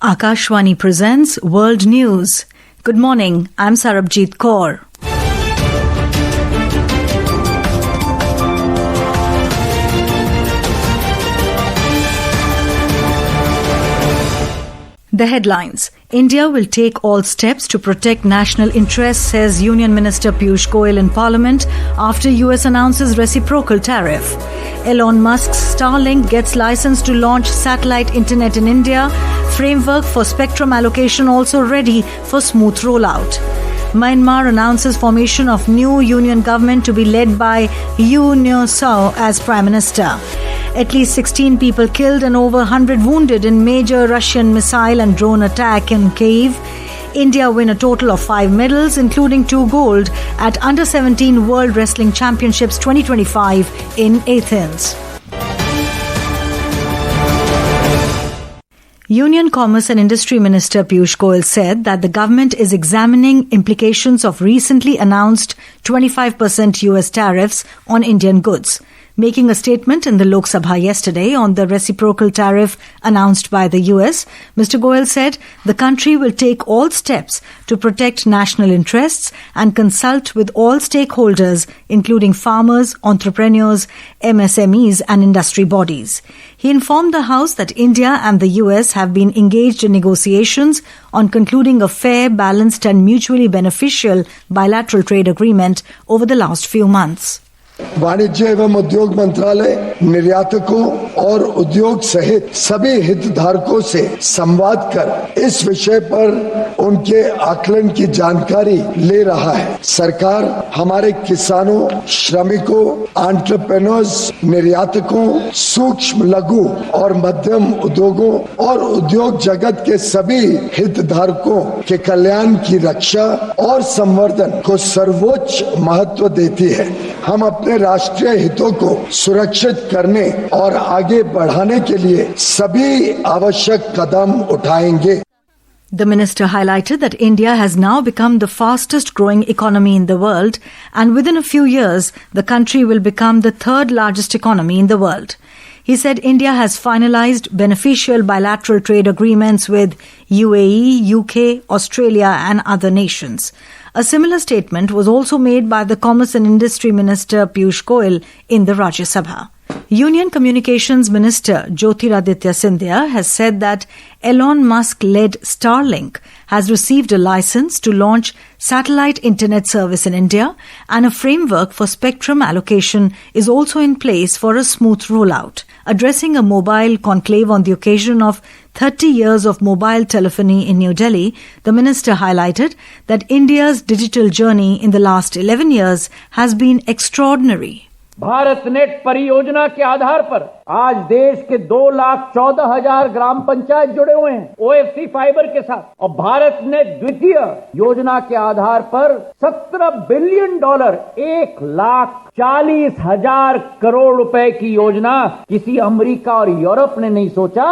Akashvani presents World News. Good morning, I'm Sarabjit Kaur. The headlines. India will take all steps to protect national interests, says Union Minister Piyush Goyal in Parliament after US announces reciprocal tariff. Elon Musk's Starlink gets license to launch satellite internet in India. Framework for spectrum allocation also ready for smooth rollout. Myanmar announces formation of new union government to be led by Yoon Nyo-sao as Prime Minister. At least 16 people killed and over 100 wounded in major Russian missile and drone attack in Kyiv. India win a total of 5 medals, including 2 gold, at Under-17 World Wrestling Championships 2025 in Athens. Union Commerce and Industry Minister Piyush Goyal said that the government is examining implications of recently announced 25% US tariffs on Indian goods. Making a statement in the Lok Sabha yesterday on the reciprocal tariff announced by the US, Mr. Goyal said the country will take all steps to protect national interests and consult with all stakeholders, including farmers, entrepreneurs, MSMEs and industry bodies. He informed the House that India and the US have been engaged in negotiations on concluding a fair, balanced and mutually beneficial bilateral trade agreement over the last few months. वाणिज्य एवं उद्योग मंत्रालय निर्यातकों और उद्योग सहित सभी हितधारकों से संवाद कर इस विषय पर उनके आकलन की जानकारी ले रहा है। सरकार हमारे किसानों, श्रमिकों, एंटरप्रेन्योर्स, निर्यातकों, सूक्ष्म, लघु और मध्यम उद्योगों और उद्योग जगत के सभी हितधारकों के कल्याण की रक्षा और संवर्धन को सर्वोच्च महत्व देती है। हम अपने राष्ट्रीय हितों को सुरक्षित करने और आगे बढ़ाने के लिए सभी आवश्यक कदम उठाएंगे। The minister highlighted that India has now become the fastest growing economy in the world, and within a few years the country will become the 3rd largest economy in the world. He said India has finalized beneficial bilateral trade agreements with UAE, UK, Australia and other nations. A similar statement was also made by the Commerce and Industry Minister Piyush Goyal in the Rajya Sabha. Union Communications Minister Jyotiraditya Scindia has said that Elon Musk-led Starlink has received a license to launch satellite internet service in India, and a framework for spectrum allocation is also in place for a smooth rollout. Addressing a mobile conclave on the occasion of 30 years of mobile telephony in New Delhi, the minister highlighted that India's digital journey in the last 11 years has been extraordinary. Bharat net परियोजना के आधार पर आज देश के 2,14,000 ग्राम पंचायत जुड़े हुए हैं OFC fibre के साथ, और भारत नेट द्वितीय योजना के आधार पर $17 बिलियन, 1,40,000 करोड़ रुपए की योजना किसी अमेरिका और यूरोप ने नहीं सोचा।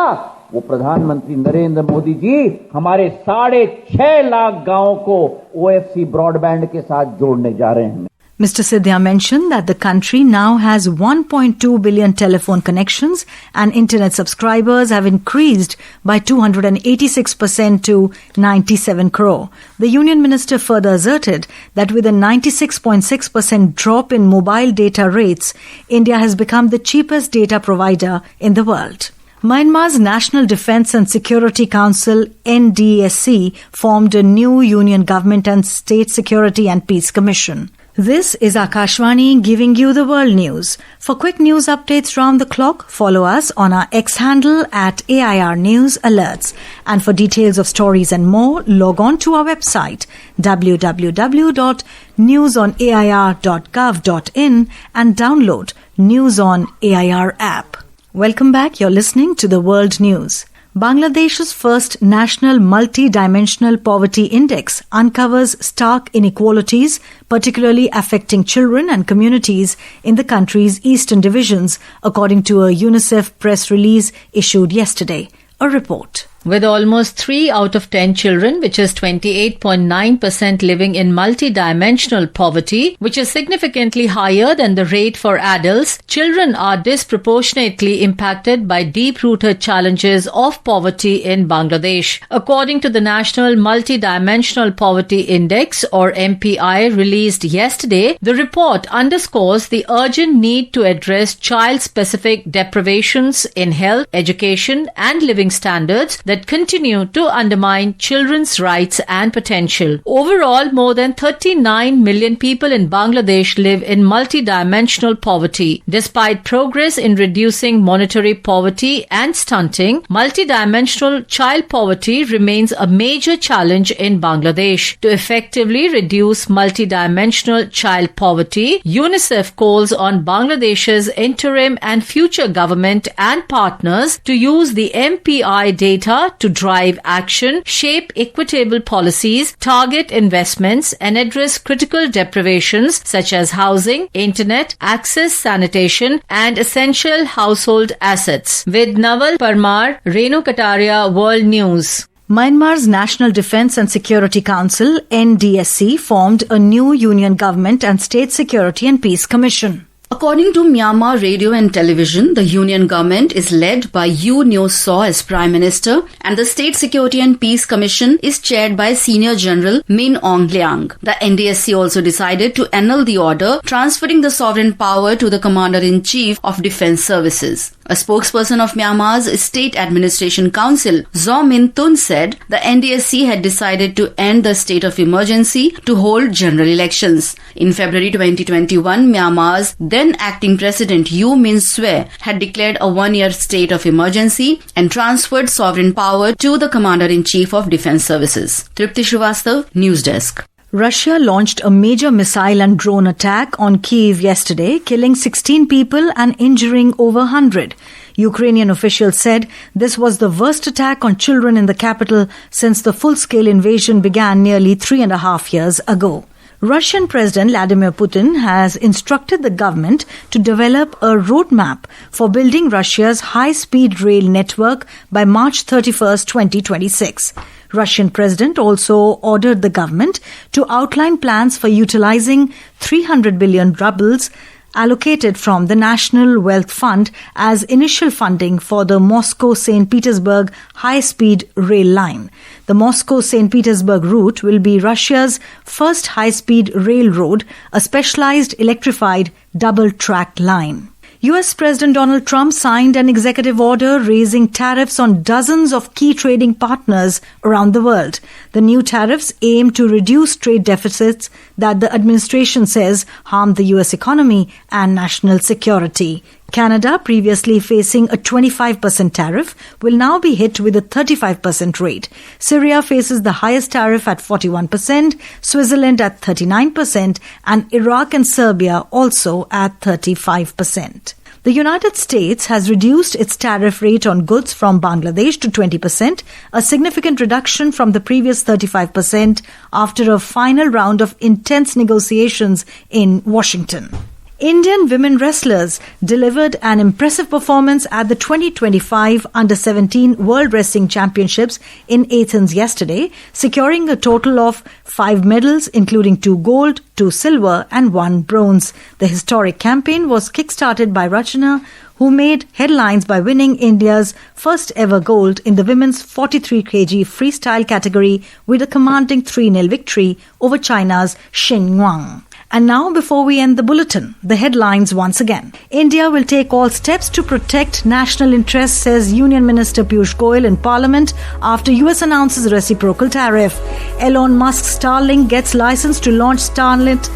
वो प्रधानमंत्री नरेंद्र मोदी जी हमारे 6.5 लाख गांवों को ओएफसी ब्रॉडबैंड के साथ जोड़ने जा रहे हैं। Mr. Scindia mentioned that the country now has 1.2 billion telephone connections and internet subscribers have increased by 286% to 97 crore. The Union Minister further asserted that with a 96.6% drop in mobile data rates, India has become the cheapest data provider in the world. Myanmar's National Defence and Security Council NDSC formed a new union government and State Security and Peace Commission. This is Akashvani giving you the world news. For quick news updates round the clock, follow us on our X handle at AIR News Alerts. And for details of stories and more, log on to our website www.newsonair.gov.in and download News on AIR app. Welcome back. You're listening to the World News. Bangladesh's first national multi-dimensional poverty index uncovers stark inequalities, particularly affecting children and communities in the country's eastern divisions, according to a UNICEF press release issued yesterday. A report. With almost 3 out of 10 children, which is 28.9%, living in multidimensional poverty, which is significantly higher than the rate for adults, children are disproportionately impacted by deep-rooted challenges of poverty in Bangladesh. According to the National Multidimensional Poverty Index, or MPI, released yesterday, the report underscores the urgent need to address child-specific deprivations in health, education, and living standards that continue to undermine children's rights and potential. Overall, more than 39 million people in Bangladesh live in multidimensional poverty. Despite progress in reducing monetary poverty and stunting, multidimensional child poverty remains a major challenge in Bangladesh. To effectively reduce multidimensional child poverty, UNICEF calls on Bangladesh's interim and future government and partners to use the MPI data to drive action, shape equitable policies, target investments, and address critical deprivations such as housing, internet, access, sanitation, and essential household assets. With Naval Parmar, Renu Kataria, World News. Myanmar's National Defence and Security Council, NDSC, formed a new union government and State Security and Peace Commission. According to Myanmar Radio and Television, the union government is led by U Nyo Saw as Prime Minister, and the State Security and Peace Commission is chaired by Senior General Min Aung Hlaing. The NDSC also decided to annul the order transferring the sovereign power to the Commander-in-Chief of Defence Services. A spokesperson of Myanmar's State Administration Council, Zaw Min Tun, said the NDSC had decided to end the state of emergency to hold general elections. In February 2021, Myanmar's then acting President U Min Swe had declared a one-year state of emergency and transferred sovereign power to the Commander-in-Chief of Defence Services. Tripti Srivastav, News Desk. Russia launched a major missile and drone attack on Kyiv yesterday, killing 16 people and injuring over 100. Ukrainian officials said this was the worst attack on children in the capital since the full-scale invasion began nearly 3.5 years ago. Russian President Vladimir Putin has instructed the government to develop a roadmap for building Russia's high-speed rail network by March 31, 2026. Russian President also ordered the government to outline plans for utilizing 300 billion rubles allocated from the National Wealth Fund as initial funding for the Moscow-St. Petersburg high-speed rail line. The Moscow-St. Petersburg route will be Russia's first high-speed railroad, a specialized electrified double-track line. US President Donald Trump signed an executive order raising tariffs on dozens of key trading partners around the world. The new tariffs aim to reduce trade deficits that the administration says harm the US economy and national security. Canada, previously facing a 25% tariff, will now be hit with a 35% rate. Syria faces the highest tariff at 41%, Switzerland at 39%, and Iraq and Serbia also at 35%. The United States has reduced its tariff rate on goods from Bangladesh to 20%, a significant reduction from the previous 35% after a final round of intense negotiations in Washington. Indian women wrestlers delivered an impressive performance at the 2025 Under-17 World Wrestling Championships in Athens yesterday, securing a total of 5 medals, including 2 gold, 2 silver and 1 bronze. The historic campaign was kick-started by Rachana, who made headlines by winning India's first ever gold in the women's 43 kg freestyle category with a commanding 3-0 victory over China's Xin Wang. And now, before we end the bulletin, the headlines once again. India will take all steps to protect national interests, says Union Minister Piyush Goyal in Parliament after US announces reciprocal tariff. Elon Musk's Starlink gets license to launch Starlink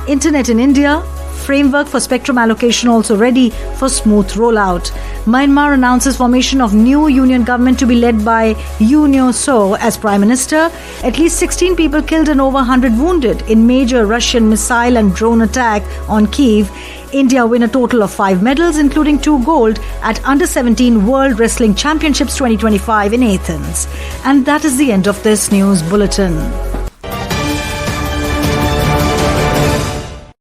Internet in India. Framework for spectrum allocation also ready for smooth rollout. Myanmar announces formation of new union government to be led by U Nyo Saw as Prime Minister. At least 16 people killed and over 100 wounded in major Russian missile and drone attack on Kyiv. India win a total of 5 medals, including 2 gold at Under-17 World Wrestling Championships 2025 in Athens. And that is the end of this news bulletin.